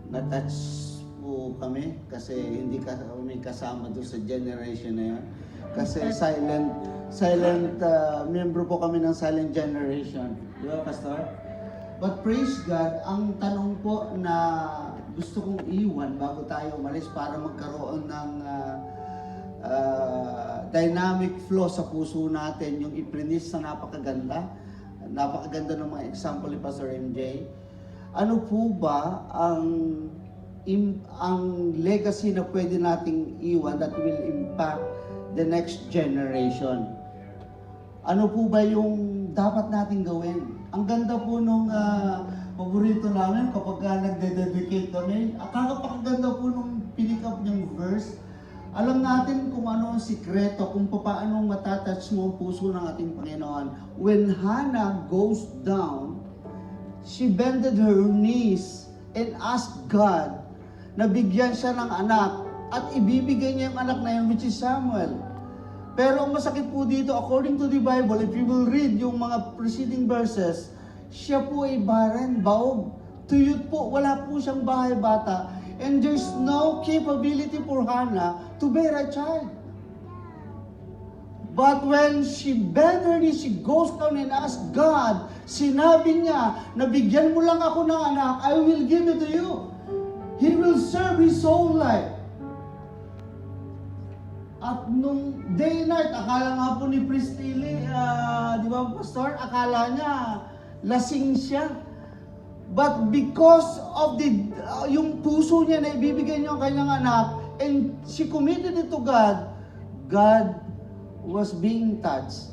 na-touch po kami kasi hindi kami kasama doon sa generation na yun. Kasi silent member po kami ng silent generation. Di ba, Pastor? But praise God, ang tanong po na gusto kong iwan bago tayo umalis para magkaroon ng dynamic flow sa puso natin, yung iprinis na napakaganda ng mga example ni Pastor MJ. Ano po ba ang legacy na pwede nating iwan that will impact the next generation? Ano po ba yung dapat nating gawin? Ang ganda po nung paborito namin kapag nagde-dedicate kami. Kakapakaganda po nung pinick up niyang verse. Alam natin kung ano ang sikreto, kung paano matatouch mo ang puso ng ating Panginoon. When Hannah goes down, she bended her knees and asked God na bigyan siya ng anak at ibibigay niya yung anak na yun, which is Samuel. Pero ang masakit po dito, according to the Bible, if you will read yung mga preceding verses, siya po ay barren, baog. Tuyot po, wala po siyang bahay bata. And there's no capability for Hannah to bear a child. But when she bent her knees, she goes down and asks God, sinabi niya, nabigyan mo lang ako ng anak, I will give it to you. He will serve his whole life. At nung day and night, akala nga po ni Priest Lily, di ba, Pastor, akala niya lasing siya. But because of yung puso niya na ibibigay niya ang kanyang anak, and she committed it to God, God was being touched.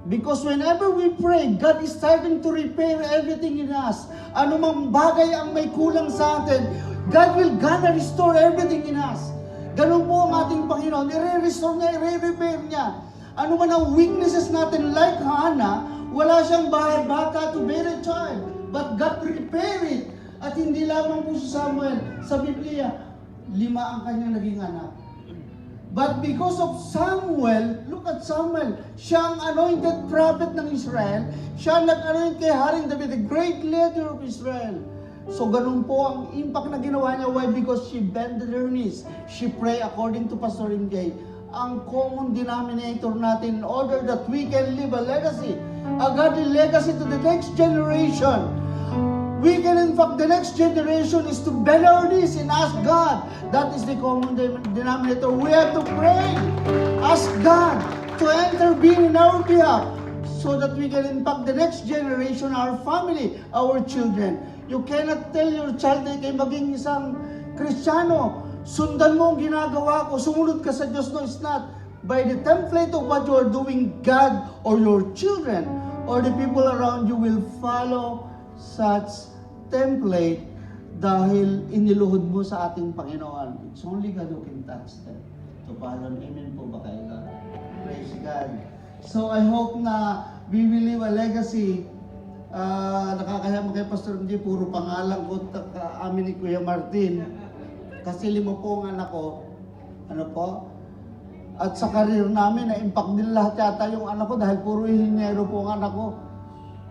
Because whenever we pray, God is starting to repair everything in us. Ano mang bagay ang may kulang sa atin, God will gonna restore everything in us. Ganun po ang ating Panginoon, i-restore niya, i-repair niya. Ano man ang weaknesses natin, like Hannah, wala siyang bahay bata to bear a child. But God prepared it. At hindi lamang po si Samuel, sa Biblia, 5 ang kanyang naging anak. But because of Samuel, look at Samuel, siya ang anointed prophet ng Israel, siya ang nag-anoint kay Haring David, the great leader of Israel. So ganun po ang impact na ginawa niya. Why? Because she bended her knees. She prayed according to Pastor MJ. Ang common denominator natin in order that we can leave a legacy, a godly legacy to the next generation. We can, in fact, the next generation is to bend our knees and ask God. That is the common denominator. We have to pray. Ask God to intervene in our behalf so that we can impact the next generation, our family, our children. You cannot tell your child na kayo maging isang Kristiyano. Sundan mo ang ginagawa ko, sumunod ka sa Diyos. No, it's not. By the template of what you are doing, God or your children or the people around you will follow such template dahil iniluhod mo sa ating Panginoon. It's only God who can touch them. To follow. Amen po ba kayo? Praise God. So I hope na we will leave a legacy. Nakakaya mo kay Pastor MJ, puro pangalan ko amin ni Kuya Martin. Kasi 5 po ang anak ko. Ano po? At sa karir namin, na-impact din lahat yata yung anak ko dahil puro inhinyero po ang anak ko.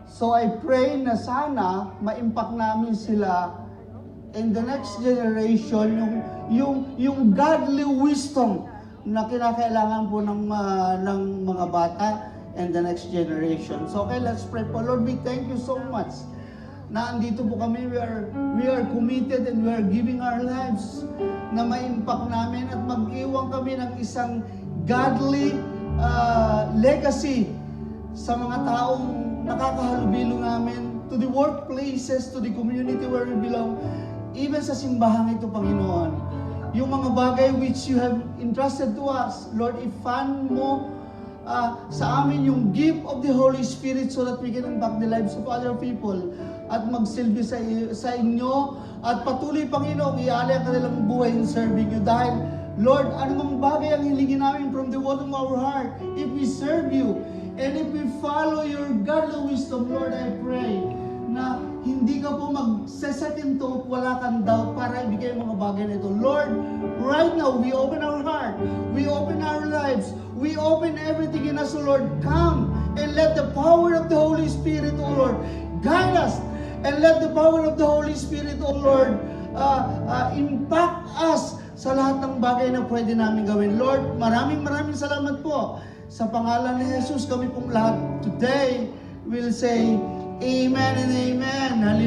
So I pray na sana ma-impact namin sila in the next generation, yung godly wisdom na kinakailangan po ng mga bata and the next generation. So okay, let's pray po. Lord, we thank you so much na andito po kami. We are committed and we are giving our lives na ma-impact namin at mag-iwan kami ng isang godly legacy sa mga taong nakakahalubilo namin, to the workplaces, to the community where we belong, even sa simbahan ito, Panginoon. Yung mga bagay which you have entrusted to us, Lord, i-fan mo sa amin yung gift of the Holy Spirit so that we can impact the lives of other people at magsilbi sa inyo at patuloy, Panginoon, iaalay ang kanilang buhay in serving you. Dahil, Lord, anumang bagay ang hilingin namin from the bottom of our heart, if we serve you and if we follow your godly wisdom, Lord, I pray na hindi ka po mag-second thought, wala kang doubt para ibigay mga bagay na ito. Lord, right now, we open our heart, we open our lives, we open everything in us, O Lord. Come and let the power of the Holy Spirit, O Lord, guide us And let the power of the Holy Spirit, O Lord, impact us sa lahat ng bagay na pwede namin gawin. Lord, maraming salamat po. Sa pangalan ni Jesus, kami pong lahat today will say, Amen and Amen. Hallelujah.